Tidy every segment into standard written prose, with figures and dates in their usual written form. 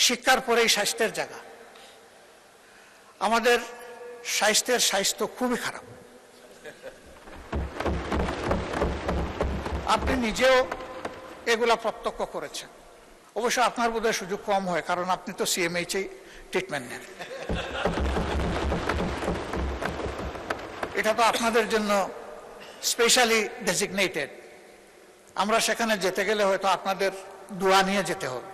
শিক্ষার পরেই স্বাস্থ্যের জায়গা। আমাদের স্বাস্থ্য খুবই খারাপ। আপনি নিজেও এগুলা প্রত্যক্ষ করেছেন। অবশ্য আপনার বোধহয় সুযোগ কম হয়, কারণ আপনি তো সিএমএইচে ট্রিটমেন্ট নেন। এটা তো আপনাদের জন্য স্পেশালি ডেজিগনেটেড। আমরা সেখানে যেতে গেলে হয়তো আপনাদের দোয়া নিয়ে যেতে হবে।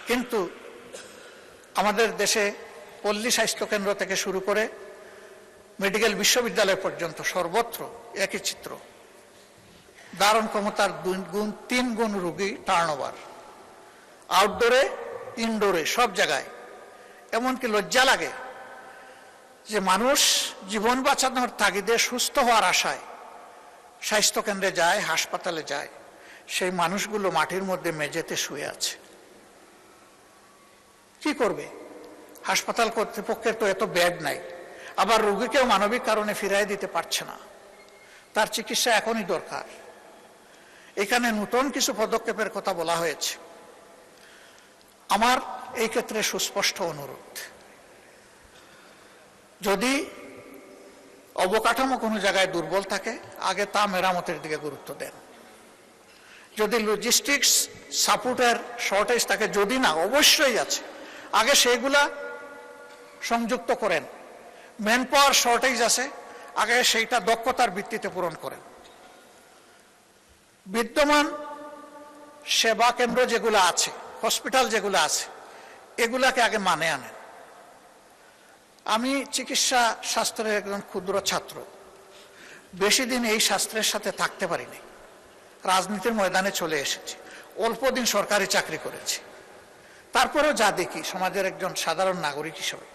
কিন্তু আমাদের দেশে পল্লী স্বাস্থ্যকেন্দ্র থেকে শুরু করে মেডিকেল বিশ্ববিদ্যালয় পর্যন্ত সর্বত্র একই চিত্র। ধারণ ক্ষমতার 3 গুণ রোগী টার্নওভার, আউটডোরে ইনডোরে সব জায়গায়। এমনকি লজ্জা লাগে যে মানুষ জীবন বাঁচানোর তাগিদে সুস্থ হওয়ার আশায় স্বাস্থ্যকেন্দ্রে যায়, হাসপাতালে যায়, সেই মানুষগুলো মাটির মধ্যে মেঝেতে শুয়ে আছে। কি করবে? হাসপাতাল কর্তৃপক্ষের তো এত বেড নাই, আবার রোগীকেও মানবিক কারণে ফিরাই দিতে পারছে না। তার চিকিৎসা এখনই দরকার। এখানে নতুন কিছু পদক্ষেপের কথা বলা হয়েছে। আমার এই ক্ষেত্রে সুস্পষ্ট অনুরোধ, যদি অবকাঠামো কোনো জায়গায় দুর্বল থাকে আগে তা মেরামতের দিকে গুরুত্ব দেন। যদি লজিস্টিক্স সাপোর্টের শর্টেজ থাকে, যদি না অবশ্যই আছে, আগে সেইগুলা সংযুক্ত করেন। ম্যান পাওয়ার শর্টেজ আছে, আগে সেইটা দক্ষতার ভিত্তিতে পূরণ করেন। বিদ্যমান সেবা কেন্দ্র যেগুলো আছে, হসপিটাল যেগুলো আছে, এগুলাকে আগে মানে আনেন। আমি চিকিৎসা শাস্ত্রের একজন ক্ষুদ্র ছাত্র, বেশি দিন এই শাস্ত্রের সাথে থাকতে পারিনি। রাজনীতির ময়দানে চলে এসেছি, অল্প দিন সরকারি চাকরি করেছি। তারপরেও যা দেখি সমাজের একজন সাধারণ নাগরিক হিসেবে,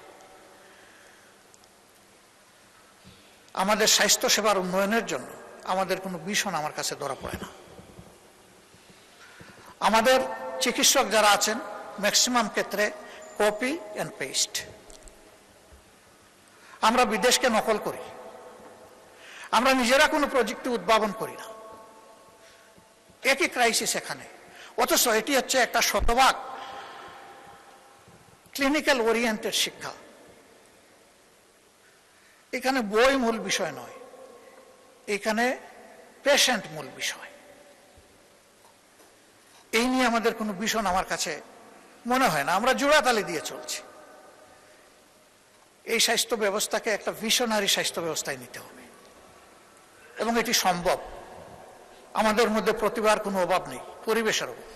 আমাদের স্বাস্থ্য সেবার উন্নয়নের জন্য আমাদের কোনো ভীষণ আমার কাছে ধরা পড়ে না। আমাদের চিকিৎসক যারা আছেন ম্যাক্সিমাম ক্ষেত্রে কপি অ্যান্ড পেস্ট। আমরা বিদেশকে নকল করি, আমরা নিজেরা কোনো প্রযুক্তি উদ্ভাবন করি না। একই ক্রাইসিস এখানে, অথচ এটি হচ্ছে একটা শতভাগ ক্লিনিক্যাল ওরিয়েন্টেড শিক্ষা। এখানে বই মূল বিষয় নয়, এখানে পেশেন্ট মূল বিষয়। এই নিয়ে আমাদের কোনো ভীষণ আমার কাছে মনে হয় না। আমরা জোড়াতালি দিয়ে চলছি। এই স্বাস্থ্য ব্যবস্থাকে একটা ভিশনারি স্বাস্থ্য ব্যবস্থায় নিতে হবে, এবং এটি সম্ভব। আমাদের মধ্যে প্রতিভার কোনো অভাব নেই, পরিবেশের অভাব।